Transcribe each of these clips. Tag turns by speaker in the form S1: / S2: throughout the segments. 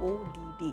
S1: ODD।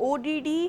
S1: ODD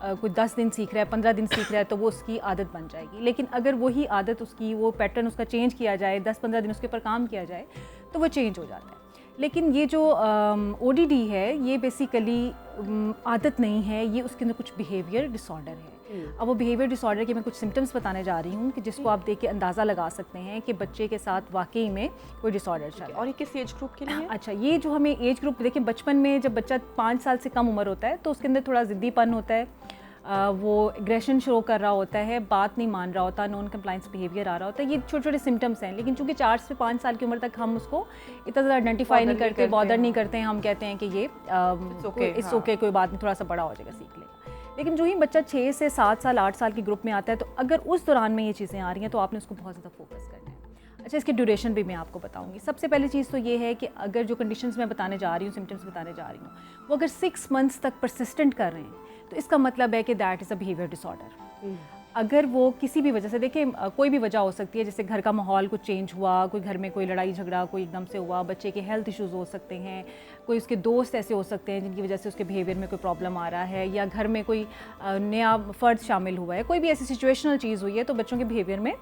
S2: کوئی 10 دن سیکھ رہا ہے, 15 دن سیکھ رہا ہے, تو وہ اس کی عادت بن جائے گی. لیکن اگر وہی عادت اس کی, وہ پیٹرن اس کا چینج کیا جائے, 10-15 دن اس کے اوپر کام کیا جائے, تو وہ چینج ہو جاتا ہے. لیکن یہ جو او ڈی ڈی ہے یہ بیسیکلی عادت نہیں ہے, یہ اس کے اندر کچھ بیہیویئر ڈس آرڈر ہے. اب وہ بیہیویئر ڈس آرڈر کے میں کچھ سمٹمس بتانے جا رہی ہوں کہ جس کو آپ دیکھ کے اندازہ لگا سکتے ہیں کہ بچے کے ساتھ واقعی میں کوئی ڈس آرڈر چل رہا ہے.
S1: اور یہ کس ایج گروپ کے لیے؟
S2: اچھا, یہ جو ہمیں ایج گروپ دیکھیں, بچپن میں جب بچہ 5 سال سے کم عمر ہوتا ہے تو اس کے اندر تھوڑا ضدی پن ہوتا ہے, وہ اگریشن شو کر رہا ہوتا ہے, بات نہیں مان رہا ہوتا, نان کمپلائنس بیہیویئر آ رہا ہوتا ہے. یہ چھوٹے چھوٹے سمٹمس ہیں, لیکن چونکہ 4 سے 5 سال کی عمر تک ہم اس کو اتنا زیادہ آئیڈینٹیفائی نہیں کرتے, بادر نہیں کرتے ہیں. ہم کہتے ہیں کہ یہ اس اوکے, کوئی بات نہیں, تھوڑا سا بڑا ہو جائے گا, سیکھ لے گا. لیکن جو ہی بچہ 6 سے 7 سال 8 سال کی گروپ میں آتا ہے, تو اگر اس دوران میں یہ چیزیں آ رہی ہیں تو آپ نے اس کو بہت زیادہ فوکس کرنا ہے. اچھا, اس کی ڈیوریشن بھی میں آپ کو بتاؤں گی. سب سے پہلی چیز تو یہ ہے کہ اگر جو کنڈیشنز میں بتانے جا رہی ہوں, سمٹمس بتانے جا رہی ہوں, وہ اگر 6 منتھس تک پرسسٹنٹ کر رہے ہیں تو اس کا مطلب ہے کہ that is a behaviour disorder. اگر وہ کسی بھی وجہ سے, دیکھیں کوئی بھی وجہ ہو سکتی ہے, جیسے گھر کا ماحول کچھ چینج ہوا, کوئی گھر میں کوئی لڑائی جھگڑا کوئی ایک دم سے ہوا, بچے کے ہیلتھ ایشوز ہو سکتے ہیں, کوئی اس کے دوست ایسے ہو سکتے ہیں جن کی وجہ سے اس کے بیہیویئر میں کوئی پرابلم آ رہا ہے, یا گھر میں کوئی نیا فرد شامل ہوا ہے, کوئی بھی ایسی سچویشنل چیز ہوئی ہے, تو بچوں کے بیہیویئر میں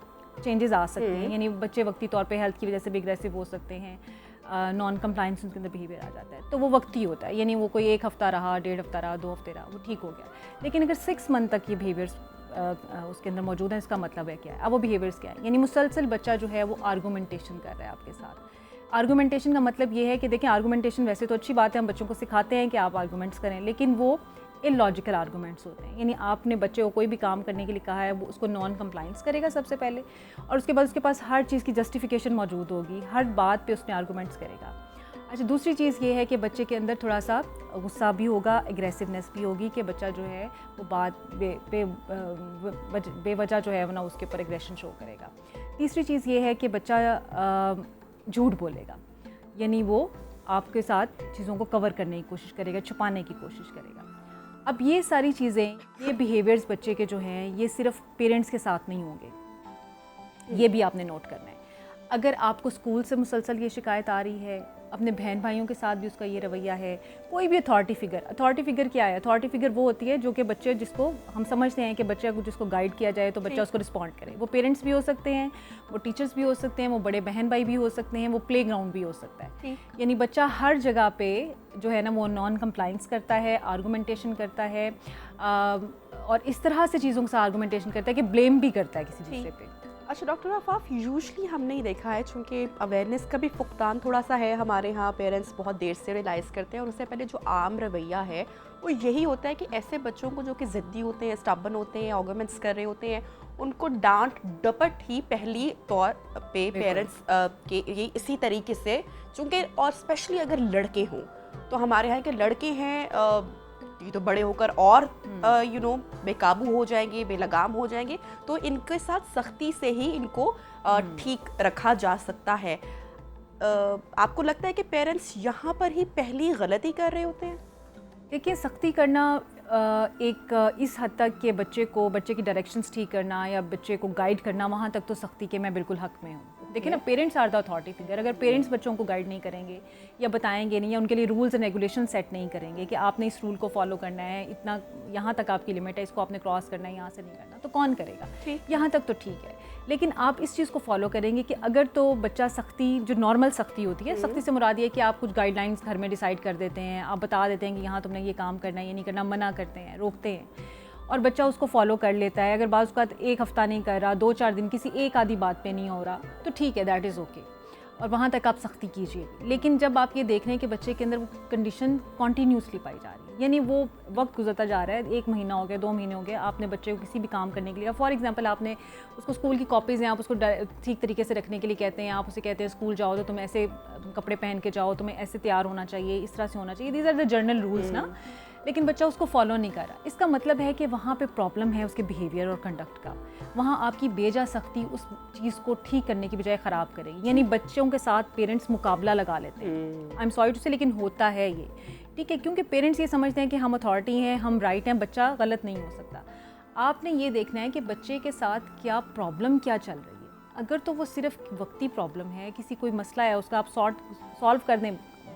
S2: چینجز آ سکتے ہیں. یعنی بچے وقتی طور پہ ہیلتھ کی وجہ سے بھی اگریسو ہو سکتے ہیں, نان کمپلائنس ان کے اندر بیہیویئر آ جاتا ہے, تو وہ وقتی ہوتا ہے. یعنی وہ کوئی 1 ہفتہ رہا, 1.5 ہفتہ رہا, 2 ہفتے رہا, وہ ٹھیک ہو گیا. لیکن اگر 6 منتھ تک یہ بیہیویئرس اس کے اندر موجود ہیں, اس کا مطلب ہے کیا ہے. اب وہ بیہیویئرس کیا ہے, یعنی مسلسل بچہ جو ہے وہ آرگومنٹیشن کر رہا ہے آپ کے ساتھ. آرگومنٹیشن کا مطلب یہ ہے کہ دیکھیں, آرگومنٹیشن ویسے تو اچھی بات ہے, ہم بچوں کو سکھاتے ہیں کہ آپ آرگومنٹس کریں, لیکن وہ اللاجیکل آرگومنٹس ہوتے ہیں. یعنی آپ نے بچے کو کوئی بھی کام کرنے کے لیے کہا ہے, وہ اس کو نان کمپلائنس کرے گا سب سے پہلے, اور اس کے بعد اس کے پاس ہر چیز کی جسٹیفیکیشن موجود ہوگی, ہر بات پہ اس نے آرگومنٹس کرے گا. اچھا, دوسری چیز یہ ہے کہ بچے کے اندر تھوڑا سا غصہ بھی ہوگا, اگریسونیس بھی ہوگی, کہ بچہ جو ہے وہ بات بے وجہ جو ہے وہ نا اس کے اوپر اگریشن شو کرے گا. تیسری چیز یہ ہے کہ بچہ جھوٹ بولے گا, یعنی وہ آپ کے ساتھ چیزوں کو کور کرنے کی کوشش کرے گا, چھپانے کی کوشش کرے گا. اب یہ ساری چیزیں, یہ بیہیویئرز بچے کے جو ہیں, یہ صرف پیرنٹس کے ساتھ نہیں ہوں گے, یہ بھی آپ نے نوٹ کرنا ہے. اگر آپ کو اسکول سے مسلسل یہ شکایت آ رہی ہے, اپنے بہن بھائیوں کے ساتھ بھی اس کا یہ رویہ ہے, کوئی بھی اتھارٹی فگر کیا ہے, اتھارٹی فگر وہ ہوتی ہے جو کہ بچے, جس کو ہم سمجھتے ہیں کہ بچے کو جس کو گائیڈ کیا جائے تو بچہ اس کو رسپونڈ کرے. وہ پیرنٹس بھی ہو سکتے ہیں, وہ ٹیچرس بھی ہو سکتے ہیں, وہ بڑے بہن بھائی بھی ہو سکتے ہیں, وہ پلے گراؤنڈ بھی ہو سکتا ہے. یعنی بچہ ہر جگہ پہ جو ہے نا وہ نان کمپلائنس کرتا ہے, آرگومنٹیشن کرتا ہے, اور اس طرح سے چیزوں کے ساتھ آرگومنٹیشن کرتا ہے کہ بلیم بھی کرتا ہے کسی دوسرے پہ.
S1: اچھا ڈاکٹر عفاف, یوزلی ہم نے دیکھا ہے, چونکہ اویئرنیس کا بھی فقدان تھوڑا سا ہے ہمارے ہاں, پیرنٹس بہت دیر سے ریئلائز کرتے ہیں, اور اس سے پہلے جو عام رویہ ہے وہ یہی ہوتا ہے کہ ایسے بچوں کو جو کہ ضدی ہوتے ہیں, اسٹبن ہوتے ہیں, آرگومنٹس کر رہے ہوتے ہیں, ان کو ڈانٹ ڈپٹ ہی پہلی طور پہ پیرنٹس کے یہ اسی طریقے سے, چونکہ اور اسپیشلی اگر لڑکے ہوں تو ہمارے یہاں کے لڑکے ہیں یہ تو بڑے ہو کر اور بے قابو ہو جائیں گے, بے لگام ہو جائیں گے, تو ان کے ساتھ سختی سے ہی ان کو ٹھیک رکھا جا سکتا ہے. آپ کو لگتا ہے کہ پیرنٹس یہاں پر ہی پہلی غلطی کر رہے ہوتے ہیں؟
S2: دیکھیے, سختی کرنا ایک اس حد تک کہ بچے کی ڈائریکشنز ٹھیک کرنا یا بچے کو گائیڈ کرنا, وہاں تک تو سختی کے میں بالکل حق میں ہوں. دیکھیں نا, parents are the authority figure. اگر پیرنٹس بچوں کو گائیڈ نہیں کریں گے یا بتائیں گے نہیں, یا ان کے لیے رولز اینڈ ریگولیشن سیٹ نہیں کریں گے کہ آپ نے اس رول کو فالو کرنا ہے, اتنا یہاں تک آپ کی لمٹ ہے, اس کو آپ نے کراس کرنا ہے, یہاں سے نہیں کرنا, تو کون کرے گا؟ یہاں تک تو ٹھیک ہے. لیکن آپ اس چیز کو فالو کریں گے کہ اگر تو بچہ سختی, جو نارمل سختی ہوتی ہے, سختی سے مراد یہ کہ آپ کچھ گائیڈ لائنس گھر میں ڈیسائیڈ کر دیتے ہیں, آپ بتا دیتے ہیں کہ یہاں تم نے یہ کام کرنا ہے, یہ نہیں کرنا, منع کرتے ہیں, روکتے ہیں, اور بچہ اس کو فالو کر لیتا ہے. اگر بعض اوقات 1 ہفتہ نہیں کر رہا, 2-4 دن کسی ایک آدھی بات پہ نہیں ہو رہا, تو ٹھیک ہے, دیٹ از اوکے, اور وہاں تک آپ سختی کیجیے. لیکن جب آپ یہ دیکھ رہے ہیں کہ بچے کے اندر وہ کنڈیشن کنٹینیوسلی پائی جا رہی ہے, یعنی وہ وقت گزرتا جا رہا ہے, 1 مہینہ ہو گیا, 2 مہینے ہو گئے, آپ نے بچے کو کسی بھی کام کرنے کے لیے, فار ایگزامپل آپ نے اس کو اسکول کی کاپیز ہیں, آپ اس کو ٹھیک طریقے سے رکھنے کے لیے کہتے ہیں, آپ اسے کہتے ہیں اسکول جاؤ تو تم ایسے کپڑے پہن کے جاؤ, تمہیں ایسے تیار ہونا چاہیے, اس طرح سے ہونا چاہیے, these are the general rules نا. لیکن بچہ اس کو فالو نہیں کر رہا. اس کا مطلب ہے کہ وہاں پہ پرابلم ہے اس کے بیہیویئر اور کنڈکٹ کا. وہاں آپ کی بے جا سختی اس چیز کو ٹھیک کرنے کی بجائے خراب کرے گی. یعنی بچوں کے ساتھ پیرنٹس مقابلہ لگا لیتے ہیں, آئی ایم سوری ٹو سے, لیکن ہوتا ہے یہ, ٹھیک ہے, کیونکہ پیرنٹس یہ سمجھتے ہیں کہ ہم اتھارٹی ہیں, ہم رائٹ ہیں, بچہ غلط نہیں ہو سکتا. آپ نے یہ دیکھنا ہے کہ بچے کے ساتھ کیا پرابلم کیا چل رہی ہے. اگر تو وہ صرف وقتی پرابلم ہے, کسی کوئی مسئلہ ہے, اس کا آپ سالو کر دیں,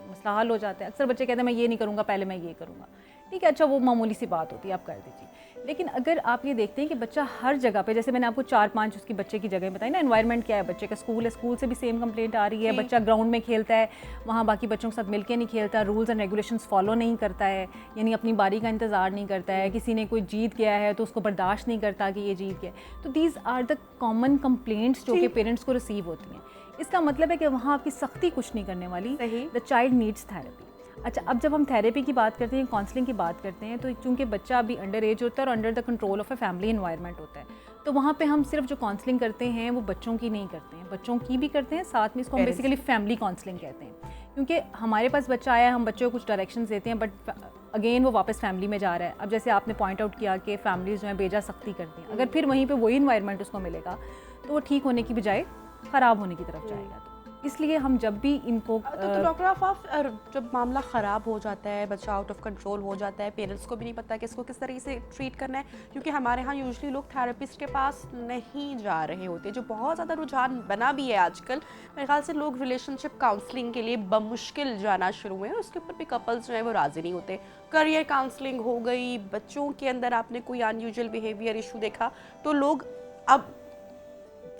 S2: مسئلہ حل ہو جاتا ہے. اکثر بچے کہتے ہیں میں یہ نہیں کروں گا, پہلے میں یہ کروں گا, ٹھیک ہے, اچھا وہ معمولی سی بات ہوتی ہے, آپ کر دیجیے. لیکن اگر آپ یہ دیکھتے ہیں کہ بچہ ہر جگہ پہ, جیسے میں نے آپ کو 4-5 اس کی بچے کی جگہ بتائی نا, انوائرمنٹ کیا ہے بچے کا, اسکول ہے, اسکول سے بھی سیم کمپلینٹ آ رہی ہے, بچہ گراؤنڈ میں کھیلتا ہے, وہاں باقی بچوں کے ساتھ مل کے نہیں کھیلتا, رولز اینڈ ریگولیشنس فالو نہیں کرتا ہے, یعنی اپنی باری کا انتظار نہیں کرتا ہے, کسی نے کوئی جیت گیا ہے تو اس کو برداشت نہیں کرتا کہ یہ جیت گیا. تو these are the common complaints جو کہ پیرنٹس کو ریسیو ہوتی ہیں. اس کا مطلب ہے کہ وہاں آپ کی سختی کچھ نہیں کرنے والی, دا چائلڈ نیڈس تھیراپی. اچھا, اب جب ہم تھیراپی کی بات کرتے ہیں, کاؤنسلنگ کی بات کرتے ہیں, تو چونکہ بچہ ابھی انڈر ایج ہوتا ہے اور under the control of a family environment ہوتا ہے, تو وہاں پہ ہم صرف جو کاؤنسلنگ کرتے ہیں وہ بچوں کی نہیں کرتے ہیں, بچوں کی بھی کرتے ہیں, ساتھ میں اس کو ہم بیسیکلی فیملی کاؤنسلنگ کہتے ہیں. کیونکہ ہمارے پاس بچہ آیا ہے, ہم بچوں کو کچھ ڈائریکشنز دیتے ہیں, بٹ اگین وہ واپس فیملی میں جا رہا ہے. اب جیسے آپ نے پوائنٹ آؤٹ کیا کہ فیملیز جو ہیں بیجا سختی کرتی ہیں, اگر پھر وہیں پہ وہی انوائرمنٹ اس کو ملے گا تو وہ ٹھیک ہونے کی بجائے خراب ہونے کی طرف جائے گا. اس لیے ہم جب بھی ان کو
S1: تو ڈاکٹر آفاق, جب معاملہ خراب ہو جاتا ہے, بچہ آؤٹ آف کنٹرول ہو جاتا ہے, پیرنٹس کو بھی نہیں پتہ کہ اس کو کس طریقے سے ٹریٹ کرنا ہے, کیونکہ ہمارے ہاں یوزلی لوگ تھراپسٹ کے پاس نہیں جا رہے ہوتے, جو بہت زیادہ رجحان بنا بھی ہے آج کل. میرے خیال سے لوگ ریلیشن شپ کاؤنسلنگ کے لیے بمشکل جانا شروع ہوئے, اور اس کے اوپر بھی کپلز جو ہیں وہ راضی نہیں ہوتے. کریئر کاؤنسلنگ ہو گئی, بچوں کے اندر آپ نے کوئی ان یوزول بیہیویئر ایشو دیکھا, تو لوگ اب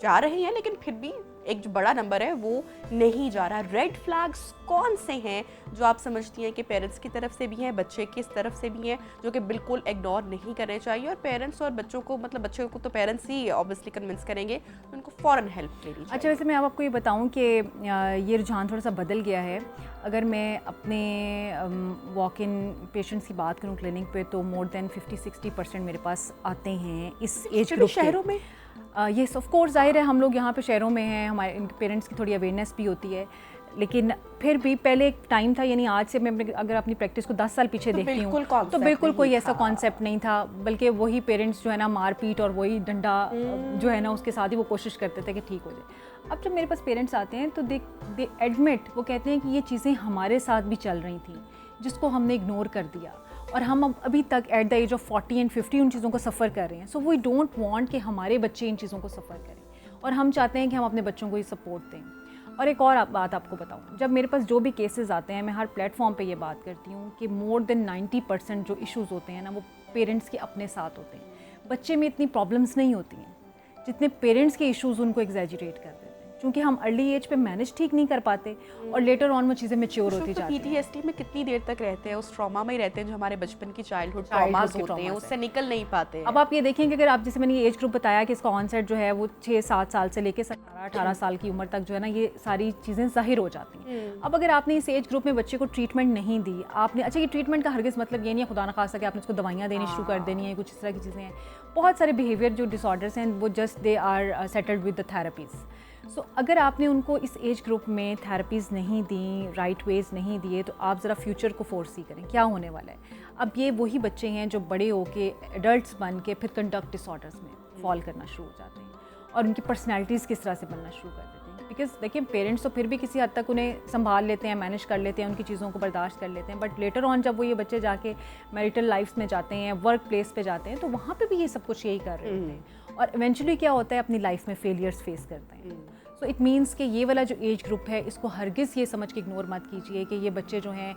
S1: جا رہے ہیں, لیکن پھر بھی ایک جو بڑا نمبر ہے وہ نہیں جا رہا. ریڈ فلیگز کون سے ہیں جو آپ سمجھتی ہیں کہ پیرنٹس کی طرف سے بھی ہیں, بچے کی طرف سے بھی ہیں, جو کہ بالکل اگنور نہیں کرنے چاہیے, اور پیرنٹس اور بچوں کو, مطلب بچوں کو تو پیرنٹس ہی آبویسلی کنونس کریں گے, ان کو فوراً ہیلپ لینی چاہیے؟
S2: اچھا, ویسے میں آپ کو یہ بتاؤں کہ یہ رجحان تھوڑا سا بدل گیا ہے. اگر میں اپنے واک ان پیشنٹس کی بات کروں کلینک پہ, تو مور دین 50-60% میرے پاس آتے ہیں اس ایج گروپ.
S1: شہروں میں
S2: یس آف کورس, ظاہر ہے ہم لوگ یہاں پہ شہروں میں ہیں, ہمارے ان کے پیرنٹس کی تھوڑی اویئرنیس بھی ہوتی ہے, لیکن پھر بھی پہلے ایک ٹائم تھا, یعنی آج سے میں اگر اپنی پریکٹس کو 10 سال پیچھے دیکھتی ہوں تو بالکل کوئی ایسا کانسیپٹ نہیں تھا, بلکہ وہی پیرنٹس جو ہے نا مار پیٹ اور وہی ڈنڈا جو ہے نا اس کے ساتھ ہی وہ کوشش کرتے تھے کہ ٹھیک ہو جائے. اب جب میرے پاس پیرنٹس آتے ہیں تو دے ایڈمٹ, وہ کہتے ہیں کہ یہ چیزیں ہمارے ساتھ بھی چل رہی تھیں جس کو ہم نے اگنور کر دیا, اور ہم ابھی تک at the age of 40 and 50 ان چیزوں کو سفر کر رہے ہیں. سو وی ڈونٹ وانٹ کہ ہمارے بچے ان چیزوں کو سفر کریں, اور ہم چاہتے ہیں کہ ہم اپنے بچوں کو یہ سپورٹ دیں. اور ایک اور بات آپ کو بتاؤں, جب میرے پاس جو بھی کیسز آتے ہیں, میں ہر پلیٹ فارم پہ یہ بات کرتی ہوں کہ مور دین 90% جو ایشوز ہوتے ہیں نا وہ پیرنٹس کے اپنے ساتھ ہوتے ہیں. بچے میں اتنی پرابلمس نہیں ہوتی ہیں جتنے پیرنٹس کے ایشوز ان کو ایگزیجریٹ کر دیتے ہیں, کیونکہ ہم ارلی ایج پہ مینیج ٹھیک نہیں کر پاتے, اور لیٹر آن وہ چیزیں میچیور ہوتی جاتی ہیں.
S1: PTSD میں کتنی دیر تک رہتے ہیں, اس ٹراما میں ہی رہتے ہیں جو ہمارے بچپن کی چائلڈہڈ ٹراماز ہوتے ہیں, اس سے نکل نہیں پاتے.
S2: اب آپ یہ دیکھیں کہ اگر آپ, جیسے میں نے یہ ایج گروپ بتایا کہ اس کا آن سیٹ جو ہے وہ 6-7 سال سے لے کے 17-18 سال کی عمر تک جو ہے نا یہ ساری چیزیں ظاہر ہو جاتی ہیں. اب اگر آپ نے اس ایج گروپ میں بچے کو ٹریٹمنٹ نہیں دی, آپ نے, اچھا یہ ٹریٹمنٹ کا ہرگز مطلب یہ نہیں ہے خدا نخواستہ کہ آپ نے اس کو دوائیاں دینی شروع کر دینی ہیں, کچھ اس طرح کی چیزیں ہیں. بہت سارے بیہیویئر جو ڈس آرڈرس ہیں وہ just they are settled with the therapies. So اگر آپ نے ان کو اس ایج گروپ میں تھراپیز نہیں دیں, رائٹ ویز نہیں دیے, تو آپ ذرا فیوچر کو فورسی کریں کیا ہونے والا ہے. اب یہ وہی بچے ہیں جو بڑے ہو کے ایڈلٹس بن کے پھر کنڈکٹ ڈس آرڈرس میں فال کرنا شروع ہو جاتے ہیں, اور ان کی پرسنالٹیز کس طرح سے بننا شروع کر دیتے ہیں. بیکاز دیکھیں پیرنٹس تو پھر بھی کسی حد تک انہیں سنبھال لیتے ہیں, مینیج کر لیتے ہیں, ان کی چیزوں کو برداشت کر لیتے ہیں, بٹ لیٹر آن جب وہ یہ بچے جا کے میریٹل لائفس میں جاتے ہیں, ورک پلیس پہ جاتے ہیں, تو وہاں پہ بھی یہ سب کچھ یہی کر رہے ہوتے ہیں, اور ایونچولی کیا ہوتا ہے اپنی لائف میں فیلیئرس فیس کرتے ہیں. سو اٹ مینس کہ یہ والا جو ایج گروپ ہے اس کو ہرگز یہ سمجھ کے اگنور مت کیجیے کہ یہ بچے جو ہیں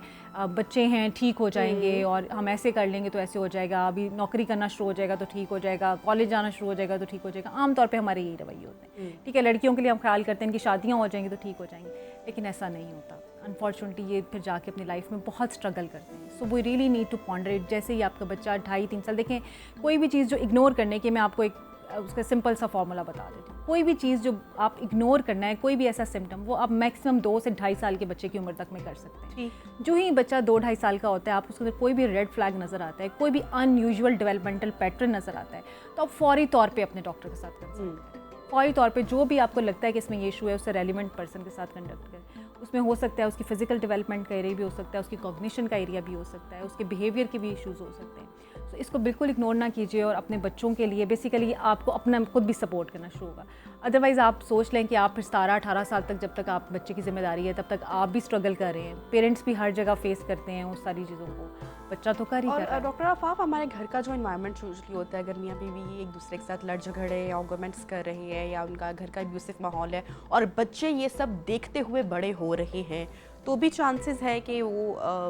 S2: بچے ہیں, ٹھیک ہو جائیں گے, اور ہم ایسے کر لیں گے تو ایسے ہو جائے گا, ابھی نوکری کرنا شروع ہو جائے گا تو ٹھیک ہو جائے گا, کالج جانا شروع ہو جائے گا تو ٹھیک ہو جائے گا. عام طور پہ ہمارے یہی رویے ہوتے ہیں. ٹھیک ہے, لڑکیوں کے لیے ہم خیال کرتے ہیں کہ شادیاں ہو جائیں گی تو ٹھیک ہو جائیں گی, لیکن ایسا نہیں ہوتا. انفارچونیٹلی یہ پھر جا کے اپنی لائف میں بہت اسٹرگل کرتے ہیں. سو وی ریئلی نیڈ ٹو پونڈریٹ. جیسے ہی آپ کا بچہ 2.5-3 سال, دیکھیں کوئی بھی چیز جو اگنور کرنے کی, میں آپ کو ایک اس کا سمپل سا فارمولا بتا دیتی ہوں. کوئی بھی چیز جو آپ اگنور کرنا ہے, کوئی بھی ایسا سمٹم, وہ آپ میکسیمم 2 سے 2.5 سال کے بچے کی عمر تک میں کر سکتے ہیں. جو ہی بچہ 2-2.5 سال کا ہوتا ہے, آپ اس کے اندر کوئی بھی ریڈ فلیگ نظر آتا ہے, کوئی بھی ان یوزول ڈیولپمنٹل پیٹرن نظر آتا ہے, تو آپ فوری طور پہ اپنے ڈاکٹر کے ساتھ کنسلٹ کریں. فوری طور پہ جو بھی آپ کو لگتا ہے کہ اس میں یہ ایشو ہے, اس سے ریلیونٹ پرسن کے ساتھ کنڈکٹ کریں. اس میں ہو سکتا ہے اس کی فزیکل ڈیولپمنٹ کا ایریا بھی ہو سکتا ہے, اس کی کوگنیشن کا ایریا بھی ہو سکتا ہے, اس کے بیہیویئر کے بھی ایشوز ہو سکتے ہیں. تو اس کو بالکل اگنور نہ کیجیے, اور اپنے بچوں کے لیے بیسیکلی آپ کو اپنا خود بھی سپورٹ کرنا شروع ہوگا. ادروائز آپ سوچ لیں کہ آپ پھر 17-18 سال تک, جب تک آپ بچے کی ذمہ داری ہے تب تک آپ بھی اسٹرگل کر رہے ہیں. پیرنٹس بھی ہر جگہ فیس کرتے ہیں اس ساری چیزوں کو, بچہ تو کر ہی کر رہا ہے.
S1: اور ڈاکٹر آفاق, ہمارے گھر کا جو انوائرمنٹ یوزلی ہوتا ہے, اگر میاں بیوی ایک دوسرے کے ساتھ لڑ جھگڑے یا آرگومنٹس کر رہے ہیں, یا ان کا گھر کا ابیوسو ماحول ہے, اور بچے یہ سب دیکھتے ہوئے بڑے ہو رہے ہیں, تو بھی چانسز ہے کہ وہ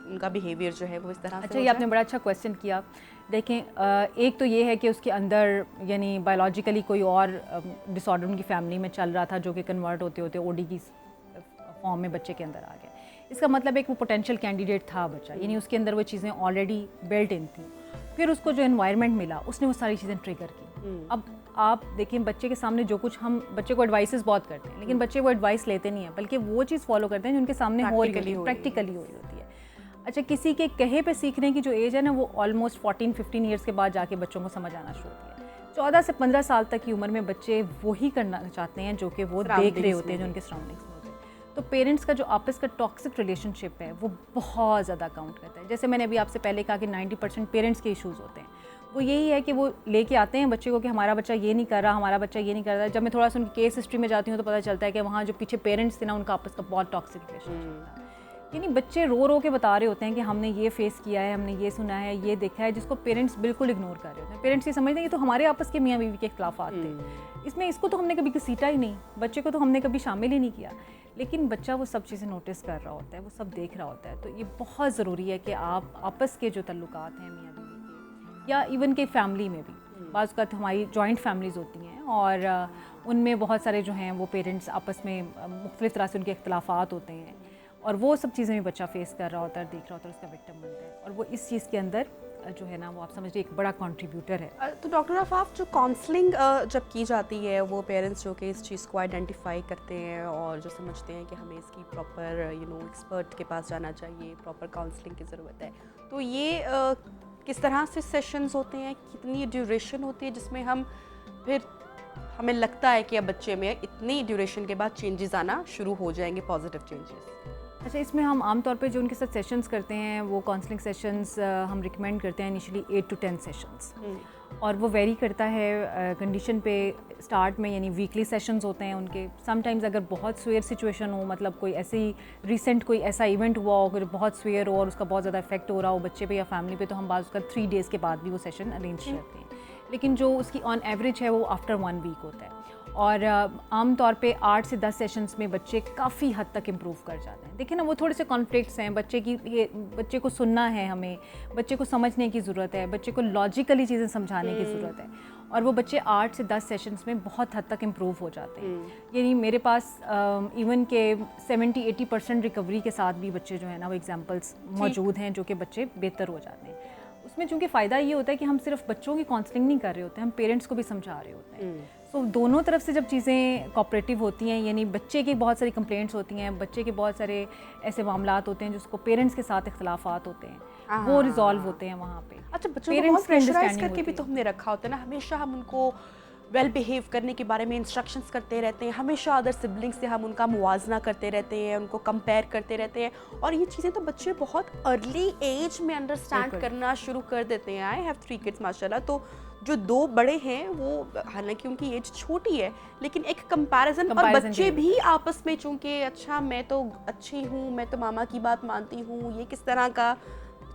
S1: ان کا بیہیویئر جو ہے وہ اس طرح سے
S2: اچھا یہ آپ نے بڑا اچھا کویسچن کیا. دیکھیں ایک تو یہ ہے کہ اس کے اندر یعنی بایولوجیکلی کوئی اور ڈس آرڈر ان کی فیملی میں چل رہا تھا جو کہ کنورٹ ہوتے ہوتے او ڈی کی فارم میں بچے کے اندر آ گیا. اس کا مطلب ایک وہ پوٹینشیل کینڈیڈیٹ تھا بچہ, یعنی اس کے اندر وہ چیزیں آلریڈی بلٹ ان تھیں. پھر اس کو جو انوائرمنٹ ملا اس نے وہ ساری چیزیں ٹریگر کی. اب آپ دیکھیں بچے کے سامنے جو کچھ ہم بچے کو ایڈوائسز بہت کرتے ہیں لیکن بچے وہ ایڈوائس لیتے نہیں ہیں بلکہ وہ چیز فالو کرتے ہیں جو ان کے سامنے ہو رہی ہے, پریکٹیکلی ہو رہی ہوتی ہے. اچھا کسی کے کہے پہ سیکھنے کی جو ایج ہے نا وہ آلموسٹ 14-15 ایئرس کے بعد جا کے بچوں کو سمجھ آنا شروع ہوتی ہے. 14 سے 15 سال تک کی عمر میں بچے وہی کرنا چاہتے ہیں جو کہ وہ دیکھ رہے ہوتے ہیں جو ان کے سراؤنڈنگس میں ہوتے ہیں. تو پیرنٹس کا جو آپس کا ٹاکسک ریلیشن شپ ہے وہ بہت زیادہ کاؤنٹ کرتا ہے. جیسے میں نے ابھی آپ سے پہلے کہا کہ 90% پیرنٹس کے ایشوز ہوتے ہیں. وہ یہی ہے کہ وہ لے کے آتے ہیں بچے کو کہ ہمارا بچہ یہ نہیں کر رہا, ہمارا بچہ یہ نہیں کر رہا. جب میں تھوڑا سا ان کی کیس ہسٹری میں جاتی ہوں تو پتہ چلتا ہے کہ وہاں جو پیچھے پیرنٹس تھے نا ان کا آپس کا بہت ٹاکسک ریلیشن شپ تھا. یعنی بچے رو رو کے بتا رہے ہوتے ہیں کہ ہم نے یہ فیس کیا ہے, ہم نے یہ سنا ہے, یہ دیکھا ہے, جس کو پیرنٹس بالکل اگنور کر رہے ہوتے ہیں. پیرنٹس یہ سمجھتے ہیں کہ تو ہمارے آپس کے میاں بیوی کے اختلافات تھے, اس کو تو ہم نے کبھی گھسیٹا ہی نہیں, بچے کو تو ہم نے کبھی شامل ہی نہیں کیا. لیکن بچہ وہ سب چیزیں نوٹس کر رہا ہوتا ہے, وہ سب دیکھ رہا ہوتا ہے. تو یہ بہت ضروری ہے کہ آپ آپس کے جو تعلقات ہیں میاں بیوی کے یا ایون کہ فیملی میں بھی, بعض اوقات ہماری جوائنٹ فیملیز ہوتی ہیں اور ان میں بہت سارے جو ہیں وہ پیرنٹس آپس میں مختلف طرح سے ان کے اختلافات ہوتے ہیں اور وہ سب چیزیں بھی بچہ فیس کر رہا ہوتا ہے, دیکھ رہا ہوتا ہے, اس کا وکٹم بنتا ہے. اور وہ اس چیز کے اندر جو ہے نا وہ آپ سمجھیے ایک بڑا کنٹریبیوٹر ہے.
S1: تو ڈاکٹر عفاف جو کاؤنسلنگ جب کی جاتی ہے وہ پیرنٹس جو کہ اس چیز کو آئیڈینٹیفائی کرتے ہیں اور جو سمجھتے ہیں کہ ہمیں اس کی پراپر ایکسپرٹ کے پاس جانا چاہیے, پراپر کاؤنسلنگ کی ضرورت ہے, تو یہ کس طرح سے سیشنز ہوتے ہیں, کتنی ڈیوریشن ہوتی ہے جس میں ہم پھر ہمیں لگتا ہے کہ اب بچے میں اتنی ڈیوریشن کے بعد چینجز آنا شروع ہو جائیں گے, پازیٹیو چینجز؟
S2: اچھا اس میں ہم عام طور پہ جو ان کے ساتھ سیشنز کرتے ہیں وہ کاؤنسلنگ سیشنز ہم ریکمینڈ کرتے ہیں انیشلی 8 to 10 سیشنز, اور وہ ویری کرتا ہے کنڈیشن پہ. اسٹارٹ میں یعنی ویکلی سیشنز ہوتے ہیں ان کے. سم ٹائمز اگر بہت سویئر سچویشن ہو, مطلب کوئی ایسی ریسنٹ کوئی ایسا ایونٹ ہوا ہو اگر بہت سویئر ہو اور اس کا بہت زیادہ افیکٹ ہو رہا ہو بچے پہ یا فیملی پہ, تو ہم بعض کا 3 days کے بعد بھی وہ سیشن ارینج کرتے ہیں. لیکن جو اس کی آن ایوریج ہے وہ آفٹر 1 week ہوتا ہے. اور عام طور پہ 8 سے 10 سیشنز میں بچے کافی حد تک امپروو کر جاتے ہیں. دیکھیں نا وہ تھوڑے سے کانفلکٹس ہیں, بچے کو سننا ہے, ہمیں بچے کو سمجھنے کی ضرورت ہے, بچے کو لاجیکلی چیزیں سمجھانے کی ضرورت ہے, اور وہ بچے 8 سے 10 سیشنز میں بہت حد تک امپروو ہو جاتے ہیں. یعنی میرے پاس ایون کہ 70-80% ریکوری کے ساتھ بھی بچے جو ہیں نا وہ ایگزامپلس موجود ہیں جو کہ بچے بہتر ہو جاتے ہیں. اس میں چونکہ فائدہ یہ ہوتا ہے کہ ہم صرف بچوں کی کاؤنسلنگ نہیں کر رہے ہوتے ہیں, ہم پیرنٹس کو بھی سمجھا رہے ہوتے ہیں. سو دونوں طرف سے جب چیزیں کوآپریٹیو ہوتی ہیں, یعنی بچے کی بہت ساری کمپلینٹس ہوتی ہیں, بچے کے بہت سارے ایسے معاملات ہوتے ہیں جس کو پیرنٹس کے ساتھ اختلافات ہوتے ہیں, وہ ریزالو ہوتے ہیں وہاں پہ.
S1: اچھا بچوں کو بہت پریشرائز کر کے بھی تو ہم نے رکھا ہوتا ہے نا, ہمیشہ ہم ان کو ویل بیہیو کرنے کے بارے میں انسٹرکشنز کرتے رہتے ہیں, ہمیشہ ادر سبلنگ سے ہم ان کا موازنہ کرتے رہتے ہیں, ان کو کمپیئر کرتے رہتے ہیں, اور یہ چیزیں تو بچے بہت ارلی ایج میں انڈرسٹینڈ کرنا شروع کر دیتے ہیں. آئی ہیو 3 kids ماشاء اللہ. تو جو 2 بڑے ہیں وہ حالانکہ ان کی ایج چھوٹی ہے لیکن ایک کمپیریزن, اور بچے بھی آپس میں چونکہ اچھا میں تو اچھی ہوں, میں تو ماما کی بات مانتی ہوں, یہ کس طرح کا,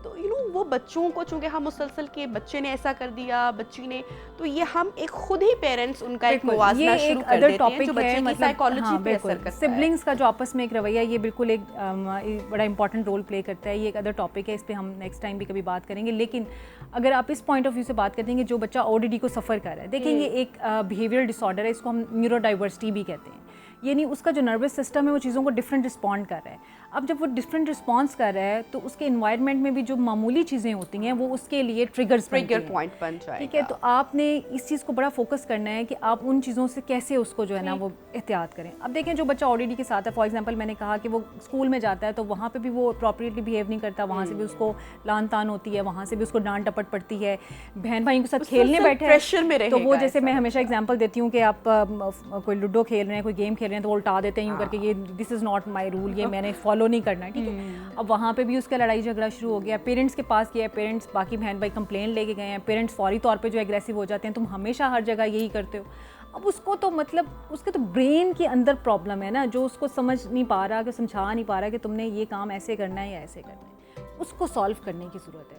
S1: تو وہ بچوں کو چونکہ ہم مسلسل کے بچے نے ایسا کر دیا, بچی نے, تو یہ ہم ایک خود ہی پیرنٹس ان کا ایک موازنہ شروع کر دیتے ہیں جو بچے کی سائیکالوجی پہ اثر کرتا ہے.
S2: سبلنگس کا جو آپس میں ایک رویہ یہ بالکل ایک بڑا امپورٹنٹ رول پلے کرتا ہے. یہ ایک ادر ٹاپک ہے, اس پہ ہم نیکسٹ ٹائم بھی کبھی بات کریں گے. لیکن اگر آپ اس پوائنٹ آف ویو سے بات کرتے ہیں کہ جو بچہ ODD کو سفر کر رہا ہے, دیکھیں یہ ایک بیہیویئر ڈس آرڈر ہے, اس کو ہم نیورو ڈائیورسٹی بھی کہتے ہیں. یعنی اس کا جو نروس سسٹم ہے وہ چیزوں کو ڈفرینٹ رسپونڈ کر رہا ہے. اب جب وہ ڈفرینٹ رسپانس کر رہا ہے تو اس کے انوائرمنٹ میں بھی جو معمولی چیزیں ہوتی ہیں وہ اس کے لیے ٹریگر
S1: پوائنٹ بن جائے گا.
S2: ٹھیک ہے, تو آپ نے اس چیز کو بڑا فوکس کرنا ہے کہ آپ ان چیزوں سے کیسے اس کو جو ہے نا وہ احتیاط کریں. اب دیکھیں جو بچہ ODD کے ساتھ ہے, فار ایگزامپل میں نے کہا کہ وہ اسکول میں جاتا ہے تو وہاں پہ بھی وہ اپروپریٹلی بیہیو نہیں کرتا, وہاں سے بھی اس کو لان تان ہوتی ہے, وہاں سے بھی اس کو ڈانٹ ٹپٹ پڑتی ہے, بہن بھائیوں کے ساتھ کھیلنے بیٹھے ہیں تو وہ جیسے میں ہمیشہ ایگزامپل دیتی ہوں کہ آپ کوئی لوڈو کھیل رہے ہیں, کوئی گیم کھیل رہے ہیں تو وہ الٹا دیتے ہیں یوں کر کے, یہ دس از ناٹ مائی رول, یہ میں نے فالو نہیں کرنا. ٹھیک ہے, اب وہاں پہ بھی اس کا لڑائی جھگڑا شروع ہو گیا, پیرنٹس کے پاس گیا, پیرنٹس باقی بہن بھائی کمپلین لے کے گئے ہیں, پیرنٹس فوری طور پہ جو ایگریسو ہو جاتے ہیں, تم ہمیشہ ہر جگہ یہی کرتے ہو. اب اس کو تو مطلب اس کے تو برین کے اندر پرابلم ہے نا, جو اس کو سمجھ نہیں پا رہا, کہ سمجھا نہیں پا رہا کہ تم نے یہ کام ایسے کرنا ہے یا ایسے کرنا ہے. اس کو سالو کرنے کی ضرورت ہے,